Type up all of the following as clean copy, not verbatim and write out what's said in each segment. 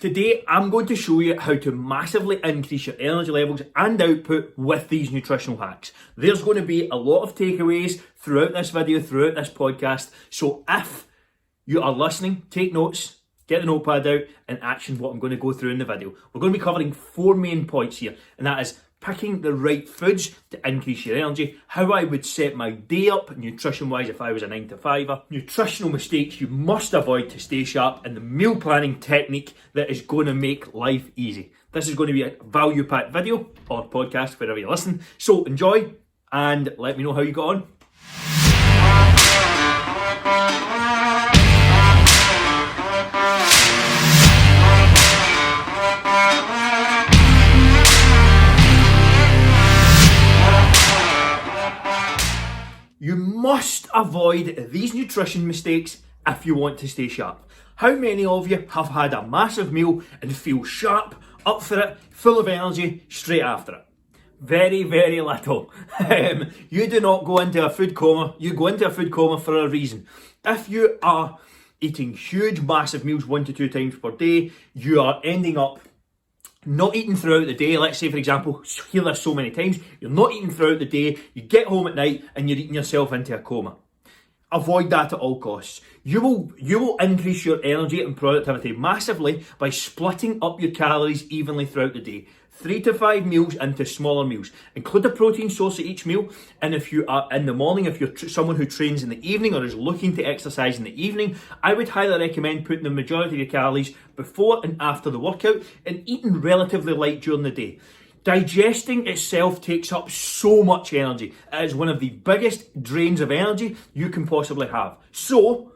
Today, I'm going to show you how to massively increase your energy levels and output with these nutritional hacks. There's going to be a lot of takeaways throughout this video, throughout this podcast. So if you are listening, take notes, get the notepad out and action what I'm going to go through in the video. We're going to be covering 4 main points here, and that is picking the right foods to increase your energy, how I would set my day up nutrition-wise if I was a 9-to-5er, nutritional mistakes you must avoid to stay sharp, and the meal planning technique that is going to make life easy. This is going to be a value-packed video or podcast, wherever you listen. So enjoy and let me know how you got on. You must avoid these nutrition mistakes if you want to stay sharp. How many of you have had a massive meal and feel sharp, up for it, full of energy straight after it? Very, very little. You do not go into a food coma. You go into a food coma for a reason. If you are eating huge, massive meals 1 to 2 times per day, you are ending up not eating throughout the day. Let's say, for example, hear this so many times, you're not eating throughout the day, you get home at night and you're eating yourself into a coma. Avoid that at all costs. You will increase your energy and productivity massively by splitting up your calories evenly throughout the day. 3 to 5 meals into smaller meals. Include a protein source at each meal, and if you are in the morning, if you're someone who trains in the evening or is looking to exercise in the evening, I would highly recommend putting the majority of your calories before and after the workout and eating relatively light during the day. Digesting itself takes up so much energy. It is one of the biggest drains of energy you can possibly have. So,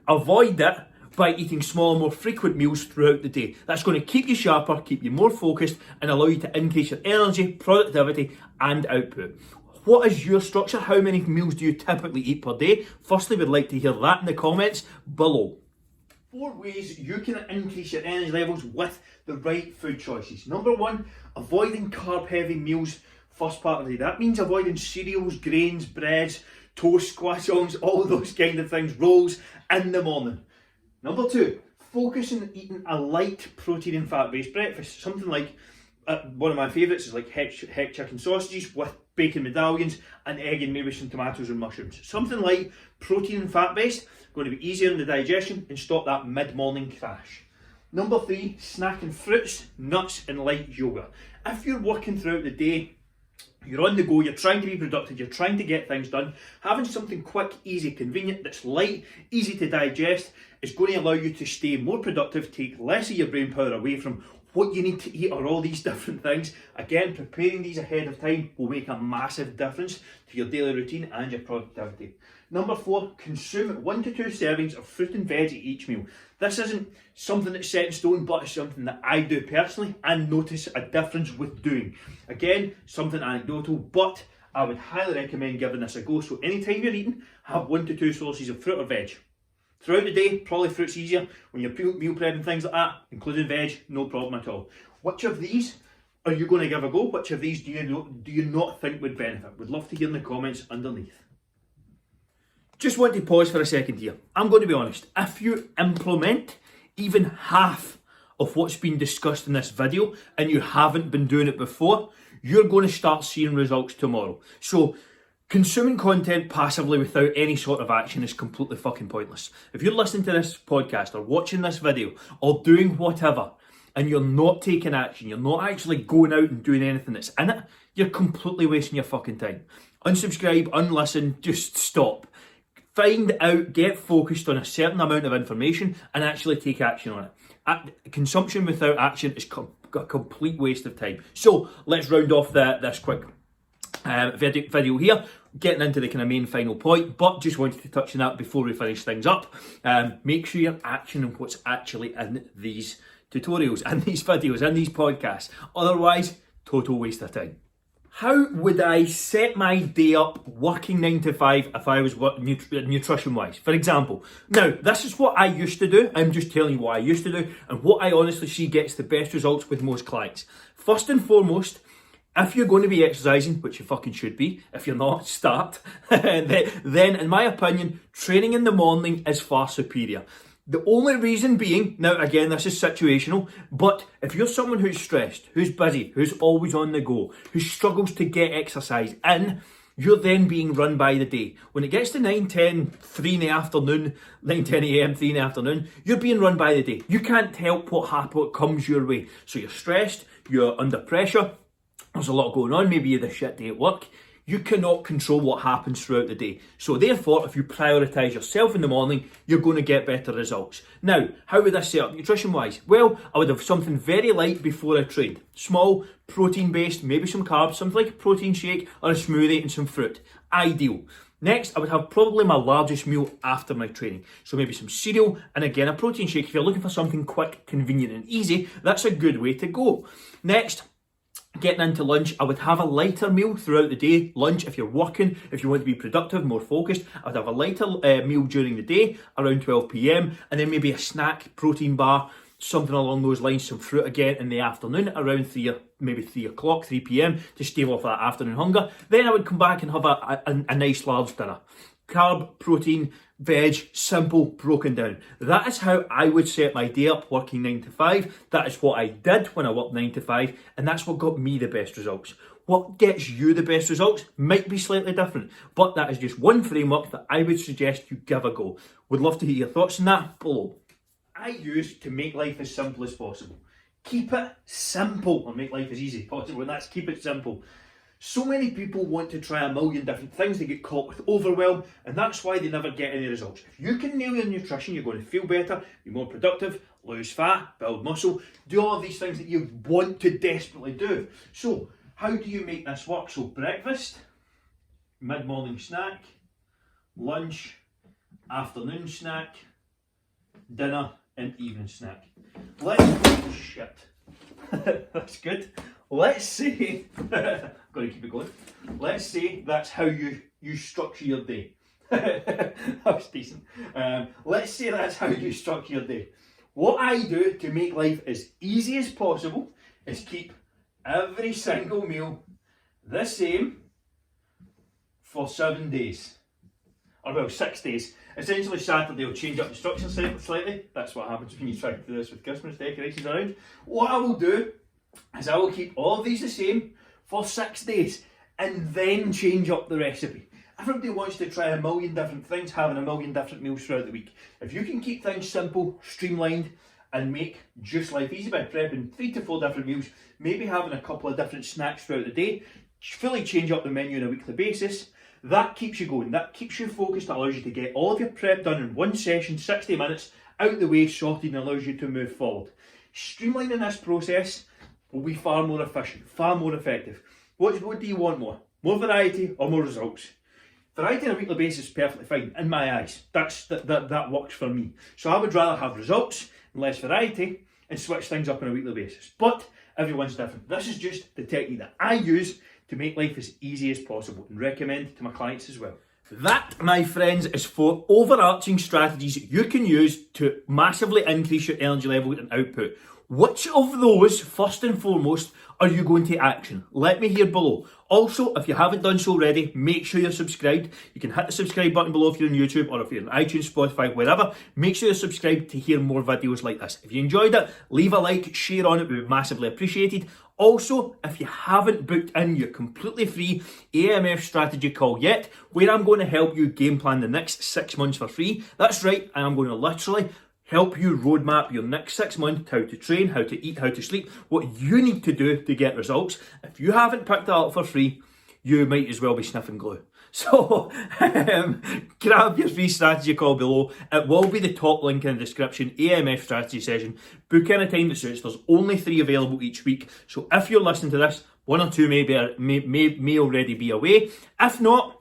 avoid that by eating smaller, more frequent meals throughout the day. That's going to keep you sharper, keep you more focused, and allow you to increase your energy, productivity, and output. What is your structure? How many meals do you typically eat per day? Firstly, we'd like to hear that in the comments below. 4 ways you can increase your energy levels with the right food choices. Number 1, avoiding carb-heavy meals first part of the day. That means avoiding cereals, grains, breads, toast, croissants, all those kind of things, rolls in the morning. Number 2, focus on eating a light protein and fat-based breakfast. Something like, one of my favourites is like heck chicken sausages with bacon medallions and egg and maybe some tomatoes and mushrooms. Something like protein and fat-based, going to be easier in the digestion and stop that mid-morning crash. Number 3, snacking fruits, nuts and light yogurt. If you're working throughout the day, you're on the go, you're trying to be productive, you're trying to get things done, having something quick, easy, convenient, that's light, easy to digest, is going to allow you to stay more productive, take less of your brain power away from what you need to eat or all these different things. Again, preparing these ahead of time will make a massive difference to your daily routine and your productivity. Number 4, consume 1 to 2 servings of fruit and veg at each meal. This isn't something that's set in stone, but it's something that I do personally and notice a difference with doing. Again, something anecdotal, but I would highly recommend giving this a go. So anytime you're eating, have 1 to 2 sources of fruit or veg. Throughout the day, probably fruit's easier. When you're meal prepping, things like that, including veg, no problem at all. Which of these are you going to give a go? Which of these do you not think would benefit? Would love to hear in the comments underneath. Just want to pause for a second here. I'm going to be honest. If you implement even half of what's been discussed in this video and you haven't been doing it before, you're going to start seeing results tomorrow. So, consuming content passively without any sort of action is completely fucking pointless. If you're listening to this podcast or watching this video or doing whatever and you're not taking action, you're not actually going out and doing anything that's in it, you're completely wasting your fucking time. Unsubscribe, unlisten, just stop. Find out, get focused on a certain amount of information and actually take action on it. Consumption without action is a complete waste of time. So let's round off this quick video here, getting into the kind of main final point, but just wanted to touch on that before we finish things up. Make sure you're actioning what's actually in these tutorials, in these videos, in these podcasts. Otherwise, total waste of time. How would I set my day up working 9 to 5 if I was nutrition wise? For example, now this is what I used to do. I'm just telling you what I used to do and what I honestly see gets the best results with most clients. First and foremost, if you're going to be exercising, which you fucking should be, if you're not, start, then in my opinion, training in the morning is far superior. The only reason being, now again, this is situational, but if you're someone who's stressed, who's busy, who's always on the go, who struggles to get exercise in, you're then being run by the day. When it gets to 9, 10, 3 in the afternoon, 9, 10 a.m, 3 in the afternoon, you're being run by the day. You can't help what comes your way. So you're stressed, you're under pressure, there's a lot going on, maybe you had a shit day at work. You cannot control what happens throughout the day. So therefore, if you prioritise yourself in the morning, you're going to get better results. Now, how would this set up nutrition-wise? Well, I would have something very light before I trained. Small, protein-based, maybe some carbs, something like a protein shake or a smoothie and some fruit. Ideal. Next, I would have probably my largest meal after my training. So maybe some cereal and again a protein shake. If you're looking for something quick, convenient and easy, that's a good way to go. Next, getting into lunch, I would have a lighter meal throughout the day. Lunch, if you're working, if you want to be productive, more focused, I would have a lighter meal during the day, around 12 p.m, and then maybe a snack, protein bar, something along those lines, some fruit again in the afternoon, around 3 o'clock, 3 p.m, to stave off that afternoon hunger. Then I would come back and have a nice large dinner. Carb, protein, veg, simple, broken down. That is how I would set my day up working 9 to 5. That is what I did when I worked 9 to 5, and that's what got me the best results. What gets you the best results might be slightly different, but that is just one framework that I would suggest you give a go. Would love to hear your thoughts on that below. I use to make life as simple as possible. Keep it simple and make life as easy as possible, and that's keep it simple. So many people want to try a million different things, they get caught with overwhelm, and that's why they never get any results. If you can nail your nutrition, you're going to feel better, be more productive, lose fat, build muscle, do all of these things that you want to desperately do. So, how do you make this work? So, breakfast, mid-morning snack, lunch, afternoon snack, dinner, and evening snack. Shit. That's good. Let's say, got to keep it going. Let's say that's how you structure your day. That was decent. Let's say that's how you structure your day. What I do to make life as easy as possible is keep every single meal the same for 7 days. Or well, 6 days. Essentially Saturday will change up the structure slightly. That's what happens when you try to do this with Christmas decorations around. What I will do is I will keep all of these the same for 6 days and then change up the recipe. Everybody wants to try a million different things, having a million different meals throughout the week. If you can keep things simple, streamlined, and make just life easy by prepping 3 to 4 different meals, maybe having a couple of different snacks throughout the day, fully change up the menu on a weekly basis, that keeps you going, that keeps you focused, that allows you to get all of your prep done in one session, 60 minutes, out the way, sorted, and allows you to move forward. Streamlining this process will be far more efficient, far more effective. What do you want more? More variety or more results? Variety on a weekly basis is perfectly fine, in my eyes. That works for me. So I would rather have results and less variety and switch things up on a weekly basis. But everyone's different. This is just the technique that I use to make life as easy as possible and recommend to my clients as well. That, my friends, is 4 overarching strategies you can use to massively increase your energy level and output. Which of those, first and foremost, are you going to action? Let me hear below. Also, if you haven't done so already, make sure you're subscribed. You can hit the subscribe button below if you're on YouTube or if you're on iTunes, Spotify, wherever. Make sure you're subscribed to hear more videos like this. If you enjoyed it, leave a like, share on it, would be massively appreciated. Also, if you haven't booked in your completely free AMF strategy call yet, where I'm going to help you game plan the next 6 months for free, that's right, I am going to literally help you roadmap your next 6 months, how to train, how to eat, how to sleep, what you need to do to get results. If you haven't picked that up for free, you might as well be sniffing glue. So grab your free strategy call below. It will be the top link in the description, AMF strategy session. Book in a time that suits. There's only 3 available each week. So if you're listening to this, 1 or 2 may already be away. If not,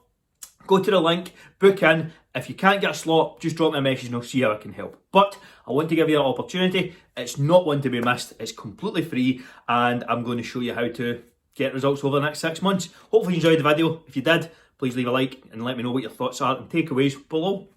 go to the link, book in. If you can't get a slot, just drop me a message and I'll see how I can help. But I want to give you that opportunity. It's not one to be missed. It's completely free and I'm going to show you how to get results over the next 6 months. Hopefully you enjoyed the video. If you did, please leave a like and let me know what your thoughts are and takeaways below.